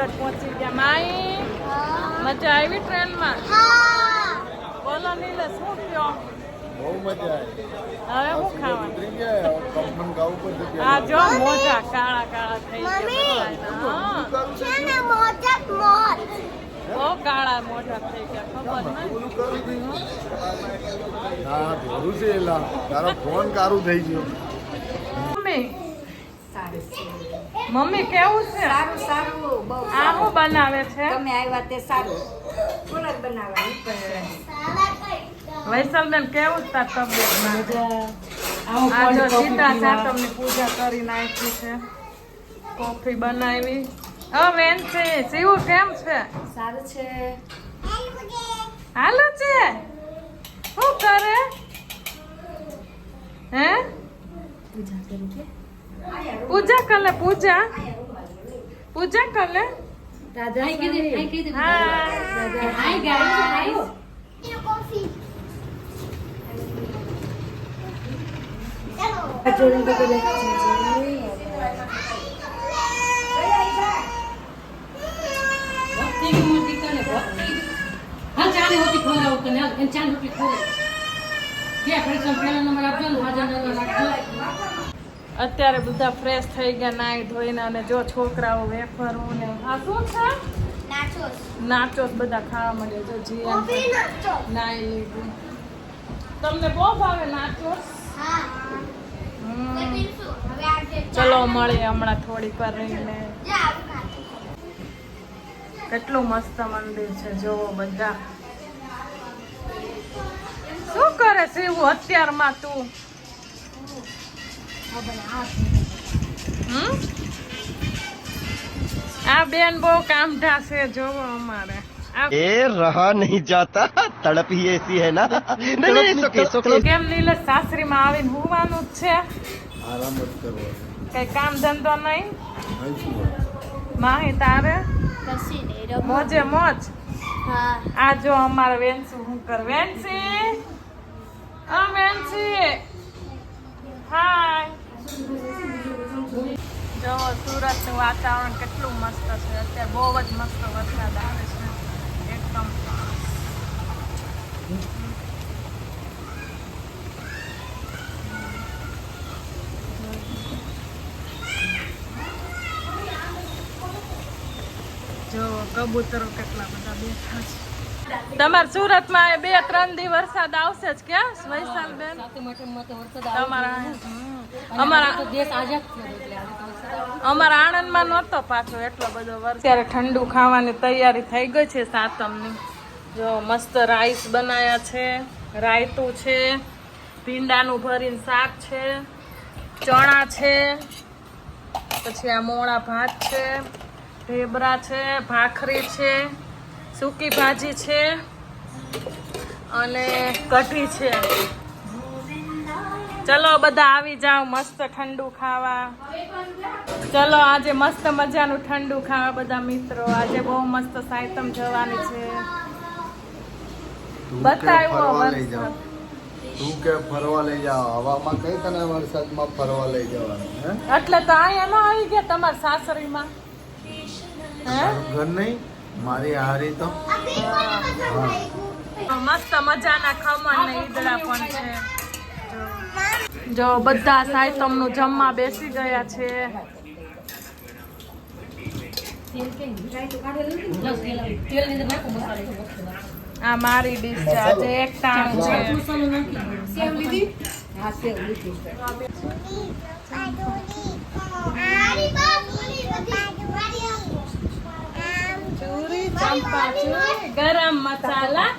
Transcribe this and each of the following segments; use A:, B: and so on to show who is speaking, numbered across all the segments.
A: અમદાવાદ પહોંચી ગયા. માઈ મજા આવી ટ્રેનમાં? બોલો નીલે શું થયો?
B: બહુ મજા
A: હવે શું ખાવાનું?
B: આવી.
A: આ જો મોજા કાળા કાળા થઈ ગયા. બહુ કાળા મોઢા થઈ ગયા ખબર નહીં.
B: હા ભરું છે એલા તારો ફોન કારું થઈ ગયો.
A: મમ્મી કેવું છે?
C: સારું સારું બહુ
A: આ શું બનાવે છે?
C: તમે આવ્યા તે સારું કોલર બનાવવાની
A: વૈસલબેન કેવું છે તાર તબિયત? આ જો સીતા સાતમની પૂજા કરી નાખી છે, કોફી બનાવી. વેન છે શિવ કેમ છે?
C: સારું છે.
A: હાલો છે શું કરે હે? પૂજા કરે પૂજા પૂજા કરે. અત્યારે બધા ફ્રેશ થઈ ગયા નાઈ ધોઈને, અને જો છોકરાઓ વેફરો ને આ શું છે નાચોસ બધા ખાવા માંડ્યા. જો જીયા નાઈ લીધું. તમને બહુ ભાવે નાચોસ? ચલો મળીએ હમણાં થોડીક વાર રહીને. કેટલું મસ્ત મંદિર છે જોવો બધા. શું કરે શિવ અત્યારમાં તું? આ બેન બહુ કામઢા છે જોવો અમારે.
D: એ રહા નહીં જાતા, તડપ ही ऐसी है ना.
A: કેમ નીલે સાસરીમાં આવીને હોવાનું જ છે?
B: આરામ જ કરવો.
A: કઈ કામ ધંધો નહીં?
B: અહીં શું હોય?
A: માહી તારે મોજે મોજ. આ જો અમારે વેન્સી શું કર? વેન્સી વેન્સી હાય. જો સુરત નું વાતાવરણ કેટલું મસ્ત છે અત્યારે. બહુ જ મસ્ત વરસાદ આવે છે એકદમ. જો કબૂતરો કેટલા બધા બેઠા છે. તમારા સુરતમાં 2-3 દી વરસાદ આવશે જ ક્યાં વૈશાલબેન? અમારા આણંદમાં નહોતો પાછો એટલો બધો વરસાદ. ત્યારે ઠંડુ ખાવાની તૈયારી થઈ ગઈ છે સાતમની. જો મસ્ત રાઈસ બનાયા છે, રાયતું છે, ભીંડાનું ભરીને શાક છે, ચણા છે, પછી આ મોળા ભાત છે, ઢેબરા છે, ભાખરી છે, સૂકી ભાજી છે અને કઢી છે. ચલો બધા આવી જાઓ મસ્ત ઠંડુ ખાવા. ચલો આજે મસ્ત મજાનું ઠંડુ ખાવા બધા મિત્રો. આજે બહુ મસ્ત સાયતમ જવાની છે. બતાવ્યો વરસાદ.
B: તું કે ફરવા લઈ જાવ હવામાં, કઈ તને વરસાદમાં ફરવા લઈ જવાનું હે?
A: એટલે તો અહીંયા ન આવી ગયા તમારા સાસરીમાં? હે
B: ઘર નહીં મારી હારી તો
A: મસ્ત મજાના ખમણ ને ઈદડા પણ છે. જો બધા સાયતમનું જમવા બેસી ગયા છે. આ મારી ડીશ છે. આજે એક ટાણું છે. ચૂરી ચંપા ચૂરી ગરમ મસાલા.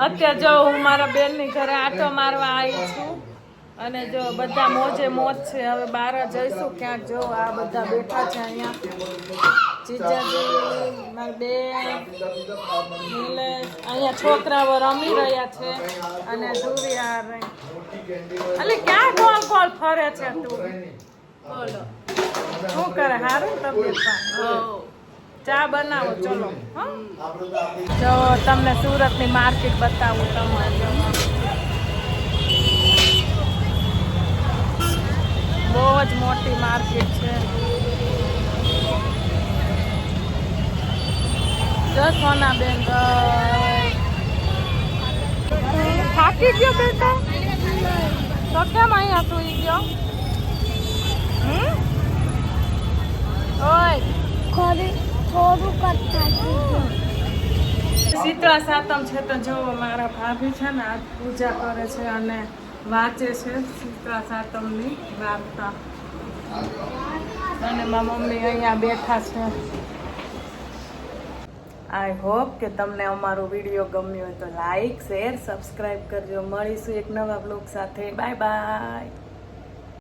A: અત્યારે જો હું મારા બેનની ઘરે આટો મારવા આવી છું, અને જો બધા મોજે મોજ છે. હવે બહાર જઈશું ક્યાંક. જો આ બધા બેઠા છે અહીંયા. જીજાજી, મારી બેન, નિલેશ, અહીંયા છોકરાઓ રમી રહ્યા છે. અને ધુરી આ રહી. અલી ક્યાં ગોળ ગોળ ફરે છે તું? બોલો શું કરે? હારું તબિયત પાણી? ચા બનાવો ચલો. જો તમને સુરતની માર્કેટ બતાવું. તમારે બહુ જ જ મોટી માર્કેટ છે. જો સોનાબેન થાકી ગયો બેટા તો કેમ અહીંયા સુઈ ગયો? ઓય શીતળા સાતમ છે તો જો મારા ભાભી છે ને આજ પૂજા કરે છે અને વાંચે છે શીતળા સાતમની વાર્તા અને મારા મમ્મી અહીંયા બેઠા છે. આઈ હોપ કે તમને અમારો વિડીયો ગમ્યો હોય તો લાઈક શેર સબસ્ક્રાઈબ કરજો. મળીશું એક નવા બ્લોગ સાથે. Bye bye.